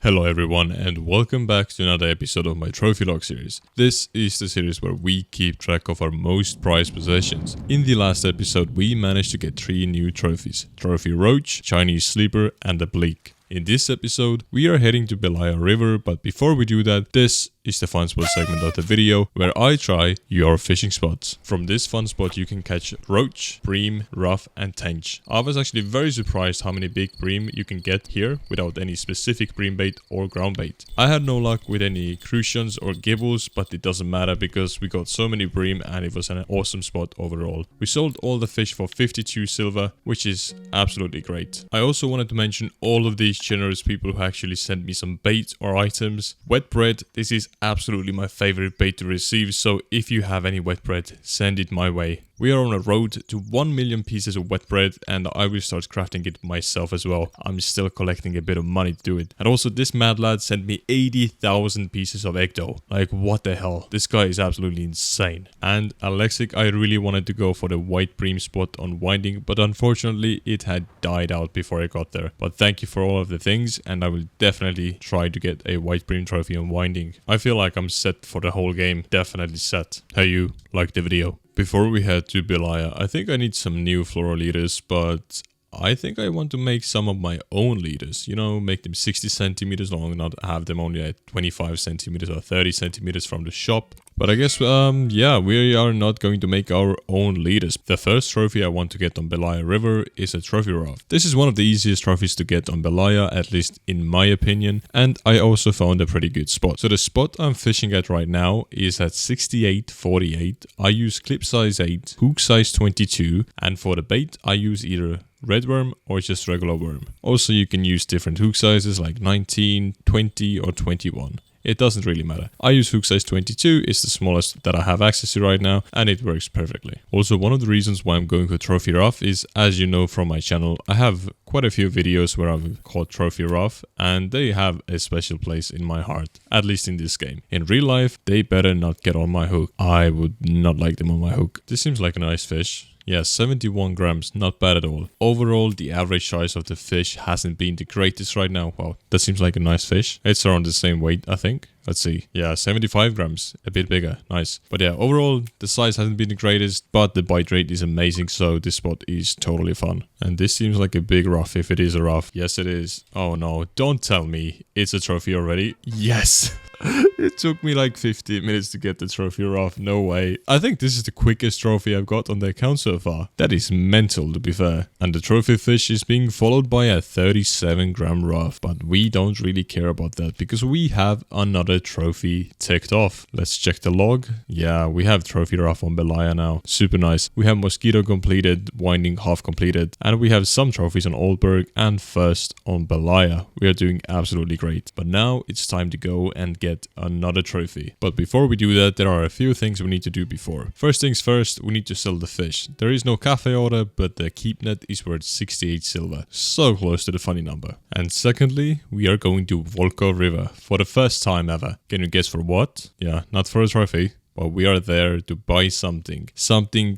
Hello everyone and welcome back to another episode of my trophy log series. This is the series where we keep track of our most prized possessions. In the last episode we managed to get 3 new trophies: Trophy Roach, Chinese Sleeper and a Bleak. In this episode, we are heading to Belaya River, but before we do that, this is the fun spot segment of the video where I try your fishing spots. From this fun spot you can catch roach, bream, ruffe and tench. I was actually very surprised how many big bream you can get here without any specific bream bait or ground bait. I had no luck with any crucians or gibbles, but it doesn't matter because we got so many bream and it was an awesome spot overall. We sold all the fish for 52 silver, which is absolutely great. I also wanted to mention all of these generous people who actually sent me some bait or items. Wet bread, this is absolutely my favorite bait to receive, so if you have any wet bread, send it my way. We are on a road to 1 million pieces of wet bread and I will start crafting it myself as well. I'm still collecting a bit of money to do it. And also this mad lad sent me 80,000 pieces of egg dough. Like what the hell? This guy is absolutely insane. And Alexic, I really wanted to go for the white bream spot on Winding, but unfortunately it had died out before I got there. But thank you for all of the things and I will definitely try to get a white bream trophy on Winding. I feel like I'm set for the whole game. Definitely set. Hey you, like the video. Before we head to Belaya, I think I need some new floral leaders, but I think I want to make some of my own leaders. You know, make them 60 centimeters long, not have them only at 25 centimeters or 30 centimeters from the shop. But I guess, yeah, we are not going to make our own leaders. The first trophy I want to get on Belaya River is a trophy raft. this is one of the easiest trophies to get on Belaya, at least in my opinion. And I also found a pretty good spot. So the spot I'm fishing at right now is at 68.48. I use clip size 8, hook size 22. And for the bait, I use either red worm or just regular worm. Also, you can use different hook sizes like 19, 20 or 21. It doesn't really matter. I use hook size 22, it's the smallest that I have access to right now, and it works perfectly. Also, one of the reasons why I'm going for Trophy Ruffe is, as you know from my channel, I have quite a few videos where I've caught Trophy Ruffe, and they have a special place in my heart, at least in this game. In real life, they better not get on my hook. I would not like them on my hook. This seems like a nice fish. Yeah, 71 grams, not bad at all. Overall, the average size of the fish hasn't been the greatest right now. Wow, that seems like a nice fish. It's around the same weight, I think. Let's see. Yeah, 75 grams, a bit bigger. Nice. But yeah, overall, the size hasn't been the greatest, but the bite rate is amazing, so this spot is totally fun. And this seems like a big ruffe if it is a ruffe. Yes, it is. Oh no, don't tell me it's a trophy already. Yes! It took me like 15 minutes to get the trophy ruffe, no way. I think this is the quickest trophy I've got on the account so far. That is mental, to be fair. And the trophy fish is being followed by a 37 gram ruffe, but we don't really care about that because we have another trophy ticked off. Let's check the log. Yeah, we have trophy ruffe on Belaya now. Super nice. We have mosquito completed, winding half completed, and we have some trophies on Oldberg and first on Belaya. We are doing absolutely great. But now it's time to go and get another trophy. But before we do that, there are a few things we need to do before. First things first, we need to sell the fish. There is no cafe order, but the keep net is worth 68 silver. So close to the funny number. And secondly, we are going to Volga River for the first time ever. Can you guess for what? Yeah, not for a trophy. But we are there to buy something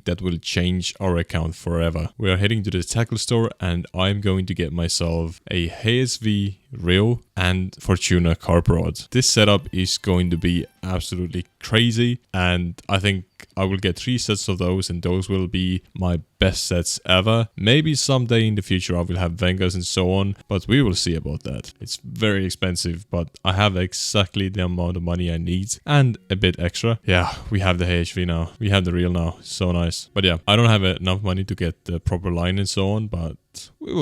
that will change our account forever. We are heading to the tackle store and I'm going to get myself a HSV reel and Fortuna carp rod. This setup is going to be absolutely crazy and I think I will get 3 sets of those and those will be my best sets ever. Maybe someday in the future I will have Vengas and so on, but we will see about that. It's very expensive, but I have exactly the amount of money I need and a bit extra. Yeah, we have the HSV now. We have the reel now. So nice. But yeah, I don't have enough money to get the proper line and so on, but we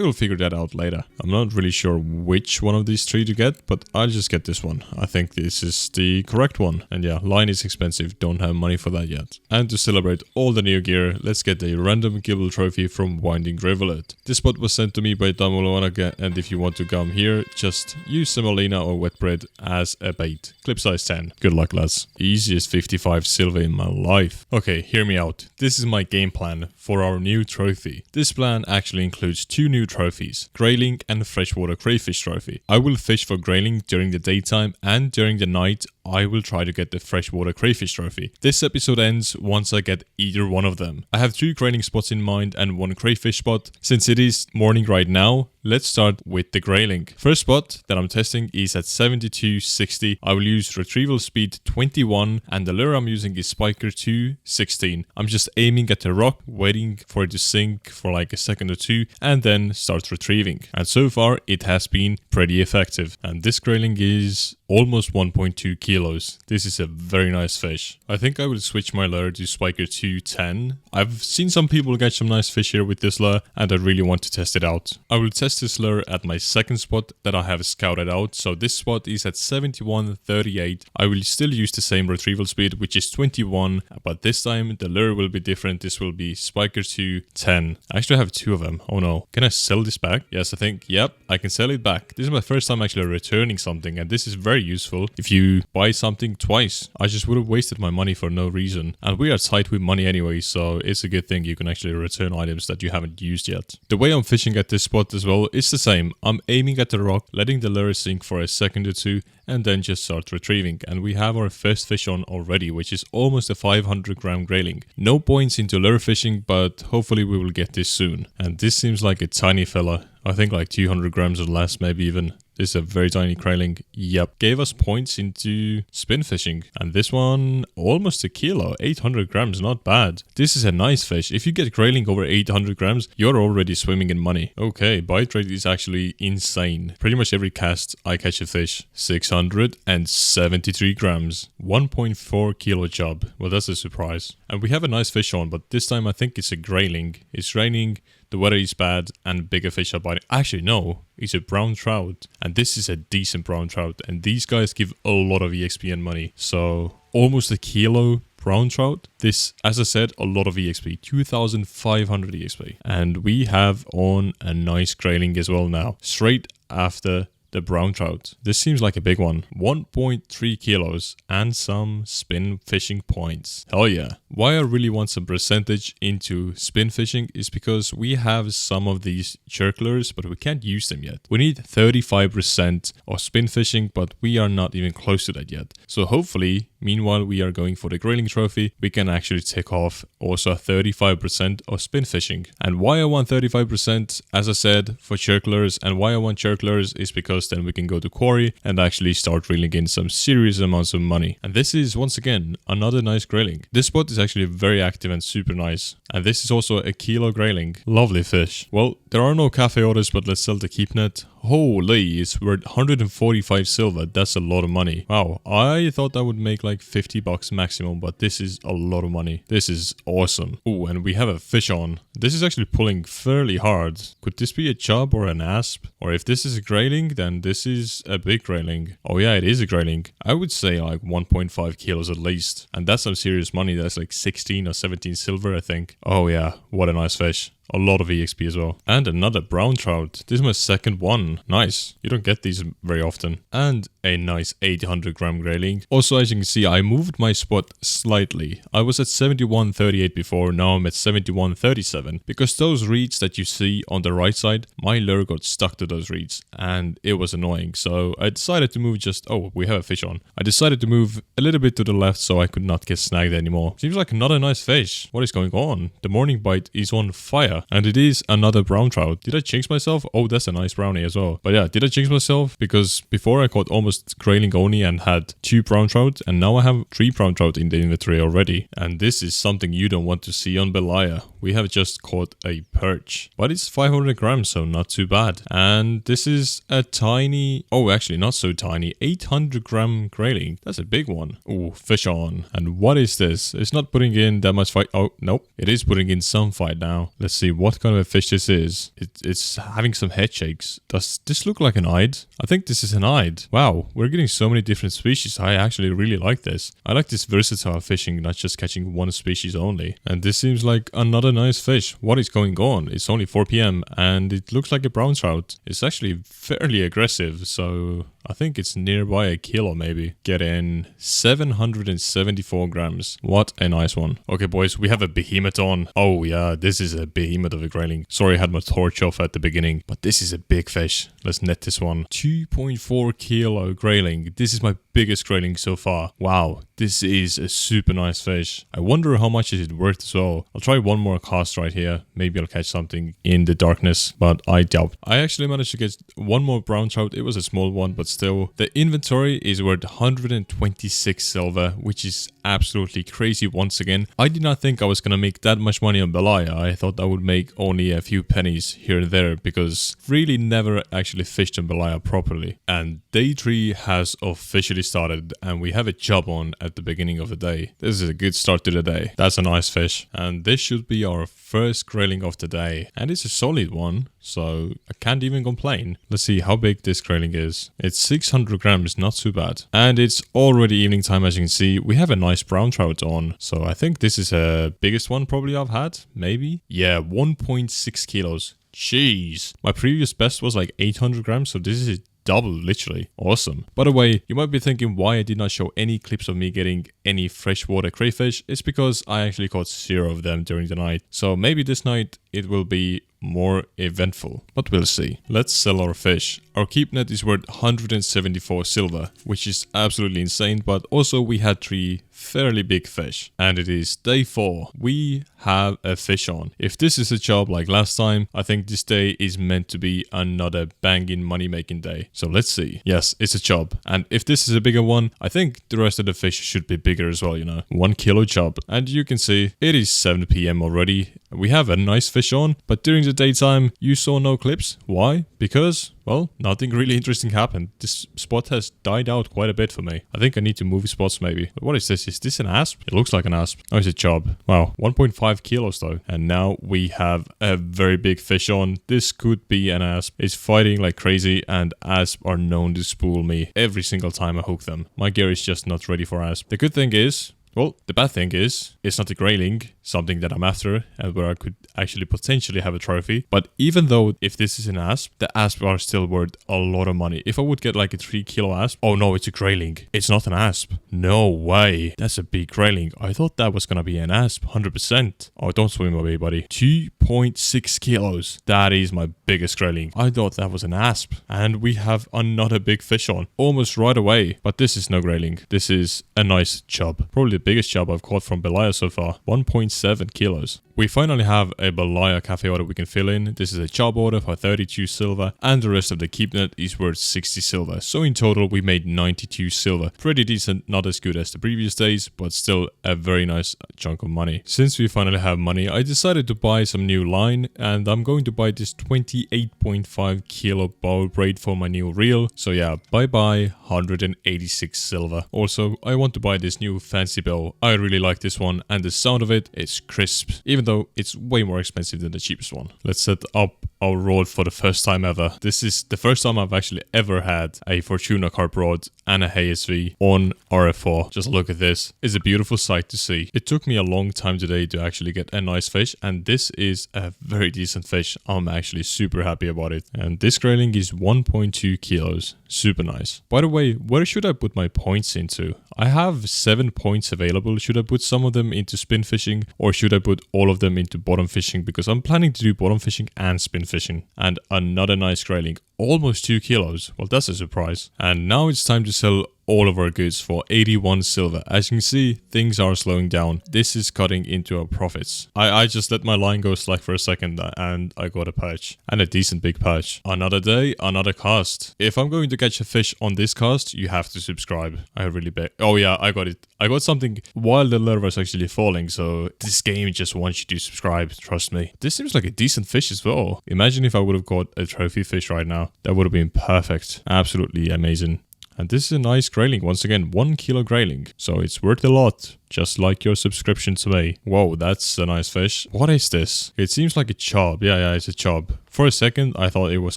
will figure that out later. I'm not really sure which one of these 3 to get, but I'll just get this one. I think this is the correct one. And yeah, line is expensive, don't have money for that yet. And to celebrate all the new gear, let's get a random gibble trophy from Winding Rivulet. This spot was sent to me by Damolanaga, and if you want to come here, just use semolina or wet bread as a bait. Clip size 10. Good luck, lads. Easiest 55 silver in my life. Okay, hear me out. This is my game plan for our new trophy. This plan actually includes 2 new trophies, grayling and freshwater crayfish trophy. I will fish for grayling during the daytime and during the night I will try to get the freshwater crayfish trophy. This episode ends once I get either one of them. I have 2 grayling spots in mind and 1 crayfish spot. Since it is morning right now, let's start with the grayling. First spot that I'm testing is at 72.60. I will use retrieval speed 21 and the lure I'm using is Spiker 2.16. I'm just aiming at the rock, waiting for it to sink for like a second or two and then start retrieving. And so far it has been pretty effective. And this grayling is almost 1.2 kilos. This is a very nice fish. I think I will switch my lure to Spiker 2.10. I've seen some people catch some nice fish here with this lure and I really want to test it out. I will test this lure at my second spot that I have scouted out. So this spot is at 71.38. I will still use the same retrieval speed, which is 21, but this time the lure will be different. This will be Spiker 2.10. I actually have two of them. Oh no. Can I sell this back? Yes, I think. Yep, I can sell it back. This is my first time actually returning something and this is very useful if you buy something twice. I just would have wasted my money for no reason. And we are tight with money anyway, so it's a good thing you can actually return items that you haven't used yet. The way I'm fishing at this spot as well, it's the same. I'm aiming at the rock, letting the lure sink for a second or two, and then just start retrieving. And we have our first fish on already, which is almost a 500 gram grayling. No points into lure fishing, but hopefully we will get this soon. And this seems like a tiny fella. I think like 200 grams or less, maybe even. This is a very tiny grayling. Yep. Gave us points into spin fishing. And this one, almost a kilo. 800 grams, not bad. This is a nice fish. If you get grayling over 800 grams, you're already swimming in money. Okay, bite rate is actually insane. Pretty much every cast, I catch a fish. 673 grams. 1.4 kilo chub. Well, that's a surprise. And we have a nice fish on, but this time I think it's a grayling. It's raining. The weather is bad and bigger fish are biting. Actually, no, it's a brown trout. And this is a decent brown trout. And these guys give a lot of EXP and money. So almost a kilo brown trout. This, as I said, a lot of EXP. 2,500 EXP. And we have on a nice grayling as well now. Straight after the brown trout. This seems like a big one. 1.3 kilos and some spin fishing points. Hell yeah. Why I really want some percentage into spin fishing is because we have some of these jerk lures, but we can't use them yet. We need 35% of spin fishing, but we are not even close to that yet. So hopefully, meanwhile we are going for the grayling trophy, we can actually take off also 35% of spin fishing. And why I want 35%, as I said, for jerk lures, and why I want jerk lures is because then we can go to quarry and actually start reeling in some serious amounts of money. And this is once again another nice grayling. This spot is actually very active and super nice. And this is also a kilo grayling. Lovely fish. Well, there are no cafe orders, but let's sell the keep net. Holy, it's worth 145 silver. That's a lot of money. Wow, I thought I would make like 50 bucks maximum, but this is a lot of money. This is awesome. Oh, and we have a fish on. This is actually pulling fairly hard. Could this be a chub or an asp? Or if this is a grayling, then this is a big grayling. Oh yeah, it is a grayling. I would say like 1.5 kilos at least. And that's some serious money. That's like 16 or 17 silver, I think. Oh yeah, what a nice fish. A lot of EXP as well. And another brown trout. This is my second one. Nice. You don't get these very often. And a nice 800 gram grayling. Also, as you can see, I moved my spot slightly. I was at 71.38 before. Now I'm at 71.37. Because those reeds that you see on the right side, my lure got stuck to those reeds. And it was annoying. So I decided to move just... Oh, we have a fish on. I decided to move a little bit to the left so I could not get snagged anymore. Seems like another nice fish. What is going on? The morning bite is on fire. And it is another brown trout. Did I jinx myself? Oh, that's a nice brownie as well. But yeah, did I jinx myself? Because before I caught almost grayling only and had 2 brown trout, and now I have 3 brown trout in the inventory already. And this is something you don't want to see on Belaya. We have just caught a perch. But it's 500 grams, so not too bad. And this is a tiny... Oh, actually not so tiny. 800 gram grayling. That's a big one. Oh, fish on. And what is this? It's not putting in that much fight. Oh, nope. It is putting in some fight now. Let's see what kind of a fish this is. It's having some head shakes. Does this look like an eyed? I think this is an eyed. Wow, we're getting so many different species. I actually really like this. I like this versatile fishing, not just catching one species only. And this seems like another nice fish. What is going on? It's only 4 p.m. and it looks like a brown trout. It's actually fairly aggressive, so I think it's nearby a kilo maybe. Getting 774 grams. What a nice one. Okay, boys, we have a behemoth on. Oh yeah, this is a behemoth of a grayling. Sorry I had my torch off at the beginning, but this is a big fish. Let's net this one. 2.4 kilo grayling. This is my biggest grayling so far. Wow, this is a super nice fish. I wonder how much is it worth as well. I'll try one more cast right here. Maybe I'll catch something in the darkness, but I doubt. I actually managed to get one more brown trout. It was a small one, but still. The inventory is worth 126 silver, which is absolutely crazy once again. I did not think I was gonna make that much money on Belaya. I thought I would make only a few pennies here and there because really never actually fished on Belaya properly. And day 3 has officially started and we have a Chub on at the beginning of the day. This is a good start to the day. That's a nice fish. And this should be our first grayling of the day. And it's a solid one, so I can't even complain. Let's see how big this grayling is. It's 600 grams, not too bad. And it's already evening time, as you can see. We have a nice brown trout on. So I think this is the biggest one probably I've had, maybe. Yeah, 1.6 kilos. Jeez. My previous best was like 800 grams, so this is double, literally. Awesome. By the way, you might be thinking why I did not show any clips of me getting any freshwater crayfish. It's because I actually caught 0 of them during the night. So maybe this night it will be more eventful, but we'll see. Let's sell our fish. Our keep net is worth 174 silver, which is absolutely insane, but also we had 3 fairly big fish. And it is day 4. We have a fish on. If this is a job like last time, I think this day is meant to be another banging money making day. So let's see. Yes, it's a job. And if this is a bigger one, I think the rest of the fish should be bigger as well, you know. 1 kilo Chub. And you can see it is 7 p.m. already. We have a nice fish on, but during the daytime you saw no clips. Why? Because, well, nothing really interesting happened. This spot has died out quite a bit for me. I think I need to move spots maybe. But what is this? Is this an asp? It looks like an asp. Oh, it's a Chub. Wow, 1.5 kilos though. And now we have a very big fish on. This could be an asp. It's fighting like crazy and asp are known to spool me every single time I hook them. My gear is just not ready for asp. The good thing is, well, the bad thing is, it's not a grayling, something that I'm after, and where I could actually potentially have a trophy. But even though if this is an asp, the asp are still worth a lot of money. If I would get like a 3 kilo asp, oh no, it's a grayling. It's not an asp. No way. That's a big grayling. I thought that was gonna be an asp, 100%. Oh, don't swim away, buddy. 2.6 kilos. That is my biggest grayling. I thought that was an asp. And we have another big fish on, almost right away. But this is no grayling. This is a nice Chub. Probably the biggest Chub I've caught from Belaya so far. 1.7 kilos. We finally have a Belaya cafe order we can fill in. This is a Chub order for 32 silver and the rest of the keep net is worth 60 silver. So in total we made 92 silver. Pretty decent, not as good as the previous days, but still a very nice chunk of money. Since we finally have money, I decided to buy some new line and I'm going to buy this 28.5 kilo bow braid for my new reel. So yeah, bye bye 186 silver. Also, I want to buy this new fancy bow. I really like this one and the sound of it is crisp, even though it's way more expensive than the cheapest one. Let's set up our rod for the first time ever. This is the first time I've actually ever had a Fortuna carp rod and a HSV on RF4. Just look at this. It's a beautiful sight to see. It took me a long time today to actually get a nice fish and this is a very decent fish. I'm actually super happy about it. And this grayling is 1.2 kilos. Super nice. By the way, where should I put my points into? I have 7 points available. Should I put some of them into spin fishing or should I put all of them into bottom fishing? Because I'm planning to do bottom fishing and spin fishing. And another nice grayling. Almost 2 kilos. Well, that's a surprise. And now it's time to sell all of our goods for 81 silver. As you can see, things are slowing down. This is cutting into our profits. I just let my line go slack for a second and I got a perch. And a decent big perch. Another day, another cast. If I'm going to catch a fish on this cast, you have to subscribe. I really beg. Oh yeah, I got it. I got something while the lure was actually falling. So this game just wants you to subscribe. Trust me. This seems like a decent fish as well. Imagine if I would have caught a trophy fish right now. That would have been perfect. Absolutely amazing. And this is a nice grayling. Once again, 1 kilo grayling. So it's worth a lot. Just like your subscription to me. Whoa, that's a nice fish. What is this? It seems like a Chub. Yeah, it's a Chub. For a second, I thought it was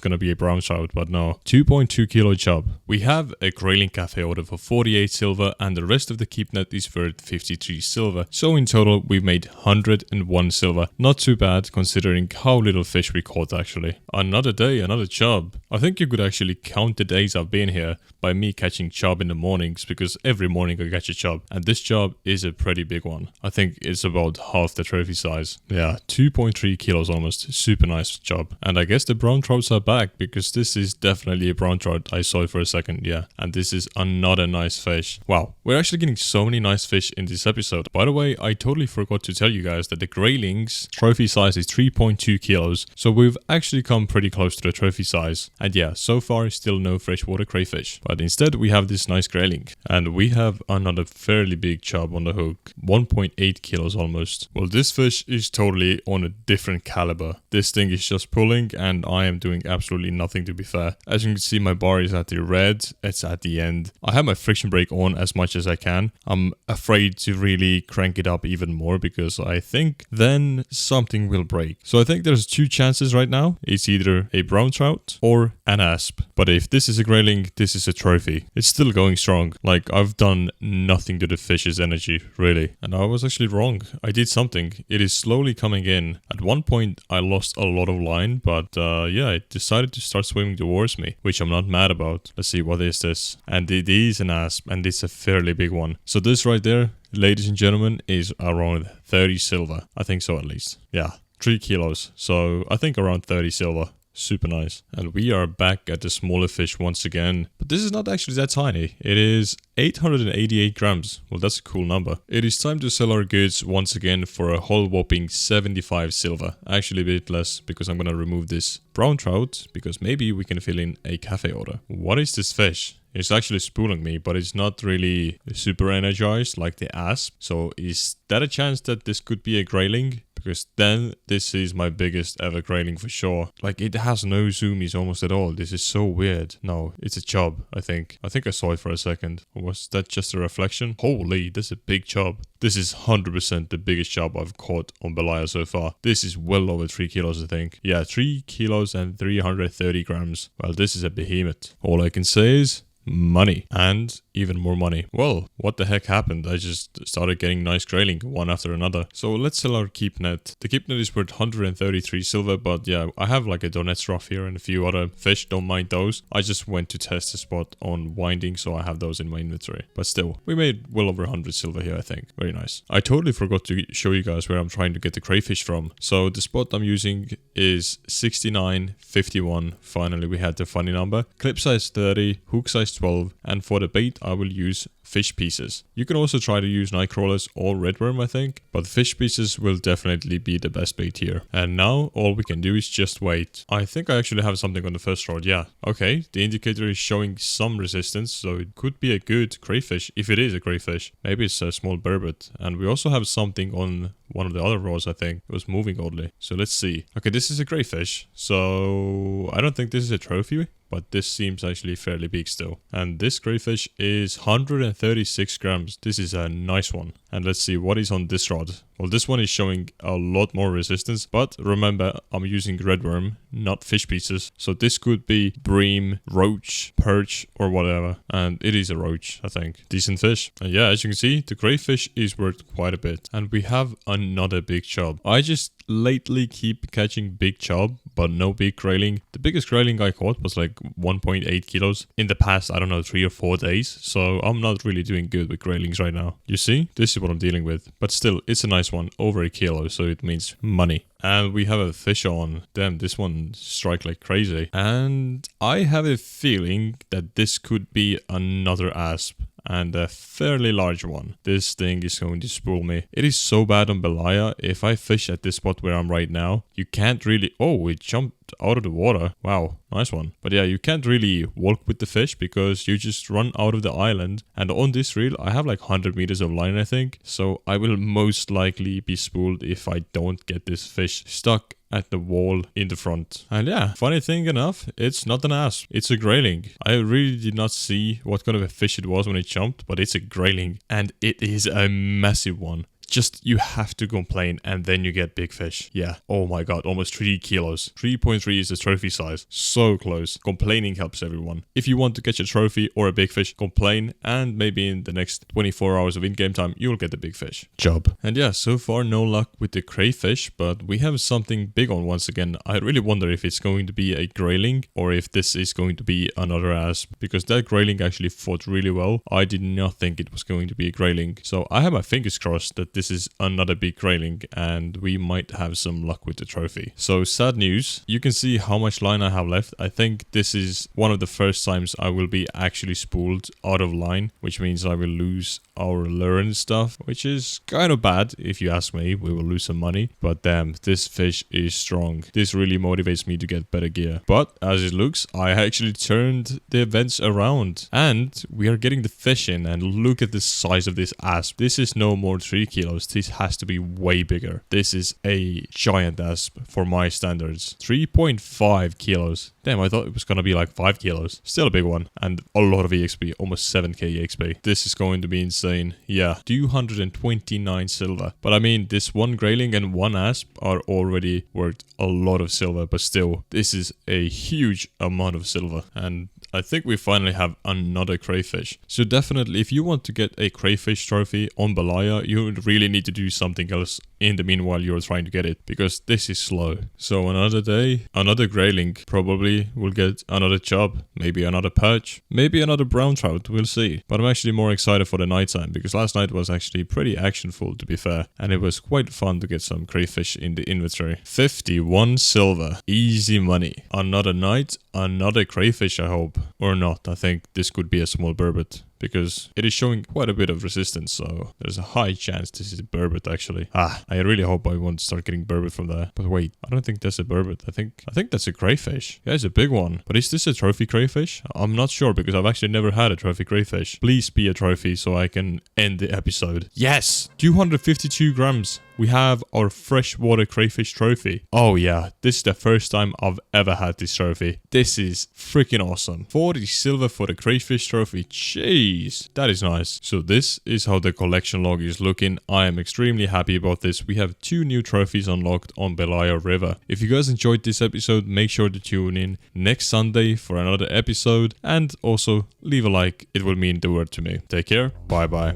going to be a brown trout, but no. 2.2 kilo chub. We have a grayling cafe order for 48 silver and the rest of the keep net is worth 53 silver. So in total, we've made 101 silver. Not too bad considering how little fish we caught actually. Another day, another chub. I think you could actually count the days I've been here by me catching chub in the mornings because every morning I catch a chub. And this chub is a pretty big one. I think it's about half the trophy size. Yeah, 2.3 kilos almost. Super nice chub. And I guess the brown trouts are back because this is definitely a brown trout. I saw it for a second, yeah. And this is another nice fish. Wow, we're actually getting so many nice fish in this episode. By the way, I totally forgot to tell you guys that the grayling's trophy size is 3.2 kilos. So we've actually come pretty close to the trophy size. And yeah, so far still no freshwater crayfish. But instead we have this nice grayling. And we have another fairly big chub on the hook. 1.8 kilos almost. Well, this fish is totally on a different caliber. This thing is just pulling and I am doing absolutely nothing, to be fair. As you can see, my bar is at the red. It's at the end. I have my friction brake on as much as I can. I'm afraid to really crank it up even more because I think then something will break. So I think there's two chances right now. It's either a brown trout or an asp. But if this is a grayling, this is a trophy. It's still going strong. Like, I've done nothing to the fish's energy, really. And I was actually wrong. I did something. It is slowly coming in. At one point, I lost a lot of line, but yeah, it decided to start swimming towards me, which I'm not mad about. Let's see, what is this? And it is an asp, and it's a fairly big one. So this right there, ladies and gentlemen, is around 30 silver. I think so, at least. Yeah, 3 kilos. So I think around 30 silver. Super nice. And we are back at the smaller fish once again. But this is not actually that tiny. It is 888 grams. Well, that's a cool number. It is time to sell our goods once again for a whole whopping 75 silver. Actually a bit less because I'm gonna remove this brown trout because maybe we can fill in a cafe order. What is this fish? It's actually spooling me, but it's not really super energized like the asp. So is that a chance that this could be a grayling? Because then this is my biggest ever grayling for sure. Like, it has no zoomies almost at all. This is so weird. No, it's a chub, I think. I think I saw it for a second. Or was that just a reflection? Holy, this is a big chub. This is 100% the biggest chub I've caught on Belaya so far. This is well over 3 kilos, I think. Yeah, 3 kilos and 330 grams. Well, this is a behemoth. All I can say is money, and even more money. Well, what the heck happened? I just started getting nice grayling one after another. So let's sell our keep net. The keep net is worth 133 silver, but yeah, I have like a Donetsk rough here and a few other fish. Don't mind those. I just went to test the spot on winding, so I have those in my inventory. But still, we made well over 100 silver here, I think. Very nice. I totally forgot to show you guys where I'm trying to get the crayfish from. So the spot I'm using is 69.51. Finally, we had the funny number. Clip size 30, hook size 12, and for the bait I will use fish pieces. You can also try to use night crawlers or redworm, I think, but fish pieces will definitely be the best bait here. And now all we can do is just wait. I think I actually have something on the first rod. Yeah, okay, the indicator is showing some resistance, so it could be a good crayfish if it is a crayfish. Maybe it's a small burbot. And we also have something on one of the other rods. I think it was moving oddly, so let's see. Okay, this is a crayfish, so I don't think this is a trophy, but this seems actually fairly big still. And this crayfish is 136 grams. This is a nice one. And let's see what is on this rod. Well, this one is showing a lot more resistance, but remember, I'm using redworm, not fish pieces. So this could be bream, roach, perch, or whatever. And it is a roach, I think. Decent fish. And yeah, as you can see, the crayfish is worth quite a bit. And we have another big chub. I just lately keep catching big chub, but no big grayling. The biggest grayling I caught was like 1.8 kilos in the past, I don't know, 3 or 4 days. So I'm not really doing good with graylings right now. You see, this is what I'm dealing with. But still, it's a nice one, over a kilo, so it means money. And we have a fish on. Damn, this one strike like crazy. And I have a feeling that this could be another asp. And a fairly large one. This thing is going to spool me. It is so bad on Belaya. If I fish at this spot where I'm right now, you can't really... Oh, it jumped out of the water. Wow, nice one. But yeah, you can't really walk with the fish because you just run out of the island. And on this reel, I have like 100 meters of line, I think. So I will most likely be spooled if I don't get this fish stuck at the wall in the front. And yeah, funny thing enough, it's not an asp, it's a grayling. I really did not see what kind of a fish it was when it jumped, but it's a grayling, and it is a massive one. just you have to complain and then you get big fish. Yeah. Oh my god, almost 3 kilos. 3.3 is the trophy size. So close. Complaining helps everyone. If you want to catch a trophy or a big fish, complain, and maybe in the next 24 hours of in-game time, you'll get the big fish. Chub. And yeah, so far no luck with the crayfish, but we have something big on once again. I really wonder if it's going to be a grayling or if this is going to be another asp, because that grayling actually fought really well. I did not think it was going to be a grayling. So I have my fingers crossed that this is another big grayling and we might have some luck with the trophy. So sad news. You can see how much line I have left. I think this is one of the first times I will be actually spooled out of line, which means I will lose our lure and stuff, which is kind of bad if you ask me. We will lose some money, but damn, this fish is strong. This really motivates me to get better gear. But as it looks, I actually turned the events around and we are getting the fish in, and look at the size of this asp. This is no more 3 kilos. This has to be way bigger. This is a giant asp for my standards. 3.5 kilos. Damn, I thought it was gonna be like 5 kilos. Still a big one. And a lot of EXP. Almost 7k EXP. This is going to be insane. Yeah, 229 silver. But I mean, this one grayling and one asp are already worth a lot of silver. But still, this is a huge amount of silver. And I think we finally have another crayfish. So definitely, if you want to get a crayfish trophy on Belaya, you really need to do something else in the meanwhile you're trying to get it, because this is slow. So another day, another grayling, probably will get another chub, maybe another perch, maybe another brown trout, we'll see. But I'm actually more excited for the nighttime, because last night was actually pretty actionful, to be fair, and it was quite fun to get some crayfish in the inventory. 51 silver, easy money. Another night, another crayfish, I hope. Or not, I think this could be a small burbot, because it is showing quite a bit of resistance, so there's a high chance this is a burbot actually. I really hope I won't start getting burbot from there. But wait, I don't think that's a burbot. I think that's a crayfish. Yeah, it's a big one. But is this a trophy crayfish? I'm not sure, because I've actually never had a trophy crayfish. Please be a trophy so I can end the episode. Yes! 252 grams. We have our freshwater crayfish trophy. Oh yeah, this is the first time I've ever had this trophy. This is freaking awesome. 40 silver for the crayfish trophy. Jeez, that is nice. So this is how the collection log is looking. I am extremely happy about this. We have 2 new trophies unlocked on Belaya River. If you guys enjoyed this episode, make sure to tune in next Sunday for another episode. And also leave a like, it will mean the world to me. Take care, bye bye.